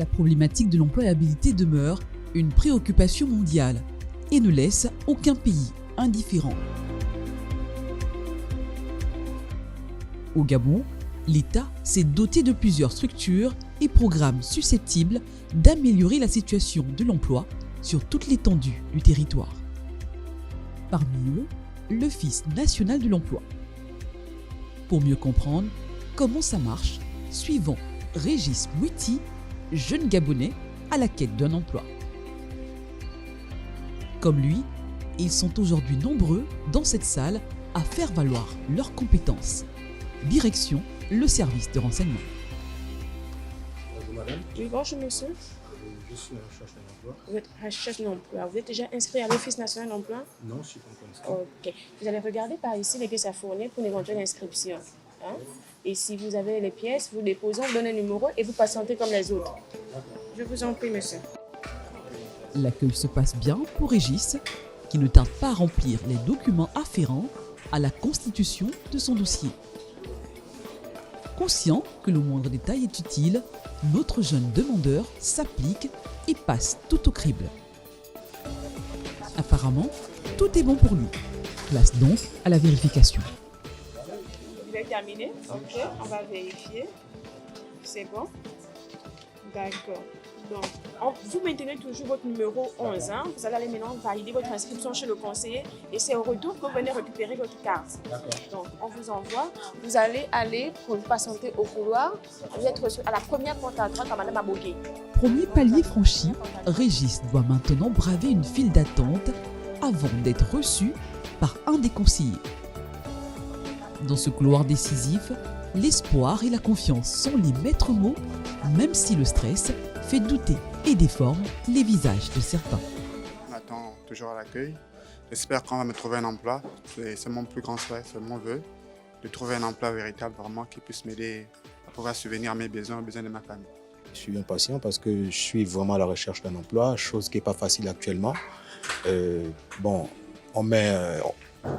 La problématique de l'employabilité demeure une préoccupation mondiale et ne laisse aucun pays indifférent. Au Gabon, l'État s'est doté de plusieurs structures et programmes susceptibles d'améliorer la situation de l'emploi sur toute l'étendue du territoire. Parmi eux, l'Office national de l'emploi. Pour mieux comprendre comment ça marche, suivons Régis Mouiti, jeune Gabonais à la quête d'un emploi. Comme lui, ils sont aujourd'hui nombreux dans cette salle à faire valoir leurs compétences. Direction le service de renseignement. Bonjour madame. Oui, bonjour monsieur. Je suis en recherche d'un emploi. Vous êtes recherche d'emploi. Vous êtes déjà inscrit à l'Office national d'emploi? Non, je suis pas encore inscrit. Ok. Vous allez regarder par ici les pièces à fournir pour une éventuelle inscription. Hein? Et si vous avez les pièces, vous déposez, on donne un numéro et vous patientez comme les autres. Je vous en prie, monsieur. L'accueil se passe bien pour Régis, qui ne tarde pas à remplir les documents afférents à la constitution de son dossier. Conscient que le moindre détail est utile, notre jeune demandeur s'applique et passe tout au crible. Apparemment, tout est bon pour lui. Place donc à la vérification. Vous avez terminé? Ok, on va vérifier. C'est bon? D'accord. Donc, vous maintenez toujours votre numéro 11. Hein? Vous allez aller maintenant valider votre inscription chez le conseiller et c'est au retour que vous venez récupérer votre carte. Donc, on vous envoie. Vous allez aller pour vous patienter au couloir. Vous êtes reçu à la première porte à droite par Madame Abogué. Premier palier franchi, Régis doit maintenant braver une file d'attente avant d'être reçu par un des conseillers. Dans ce couloir décisif, l'espoir et la confiance sont les maîtres mots, même si le stress fait douter et déforme les visages de certains. On attend toujours à l'accueil. J'espère qu'on va me trouver un emploi. C'est mon plus grand souhait, c'est mon vœu, de trouver un emploi véritable vraiment qui puisse m'aider à pouvoir subvenir à mes besoins, aux besoins de ma famille. Je suis impatient parce que je suis vraiment à la recherche d'un emploi, chose qui n'est pas facile actuellement. Bon, on met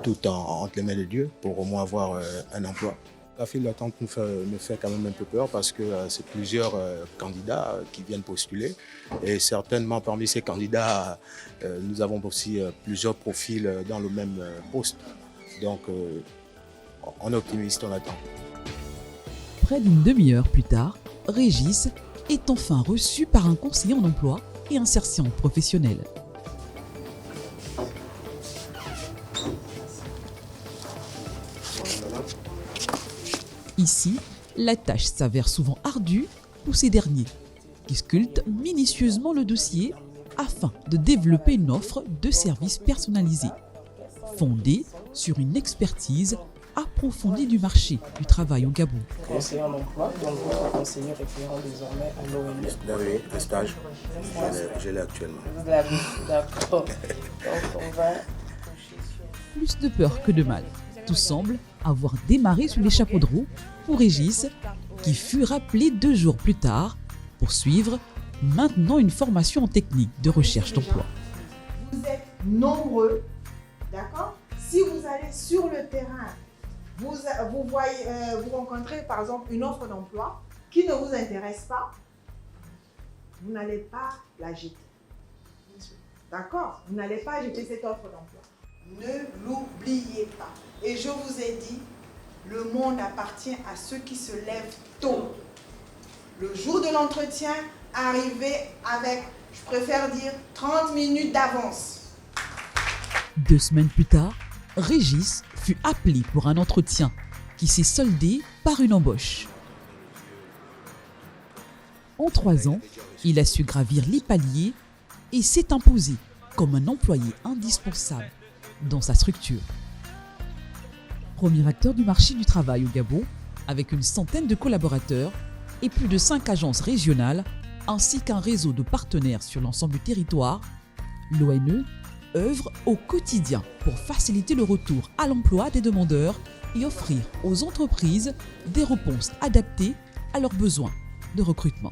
tout entre les mains de Dieu pour au moins avoir un emploi. La file d'attente me fait quand même un peu peur parce que c'est plusieurs candidats qui viennent postuler et certainement parmi ces candidats, nous avons aussi plusieurs profils dans le même poste. Donc on est optimiste, on attend. Près d'une demi-heure plus tard, Régis est enfin reçu par un conseiller en emploi et insertion professionnelle. Ici, la tâche s'avère souvent ardue pour ces derniers, qui sculptent minutieusement le dossier afin de développer une offre de services personnalisés, fondée sur une expertise approfondie du marché du travail au Gabon. Conseiller en emploi, donc votre conseiller référent désormais à l'ONU. Oui, le stage, je l'ai actuellement. Vous l'avez, d'accord. Donc on va... Plus de peur que de mal. Tout semble avoir démarré sous les chapeaux de roue pour Régis, qui fut rappelé 2 jours plus tard pour suivre maintenant une formation en technique de recherche d'emploi. Vous êtes nombreux, d'accord? Si vous allez sur le terrain, vous rencontrez par exemple une offre d'emploi qui ne vous intéresse pas, vous n'allez pas la jeter. D'accord? Vous n'allez pas jeter cette offre d'emploi. Ne l'oubliez pas. Et je vous ai dit, le monde appartient à ceux qui se lèvent tôt. Le jour de l'entretien, arrivez avec, je préfère dire, 30 minutes d'avance. 2 semaines plus tard, Régis fut appelé pour un entretien qui s'est soldé par une embauche. En 3 ans, il a su gravir les paliers et s'est imposé comme un employé indispensable dans sa structure. Premier acteur du marché du travail au Gabon, avec une centaine de collaborateurs et plus de 5 agences régionales, ainsi qu'un réseau de partenaires sur l'ensemble du territoire, l'ONE œuvre au quotidien pour faciliter le retour à l'emploi des demandeurs et offrir aux entreprises des réponses adaptées à leurs besoins de recrutement.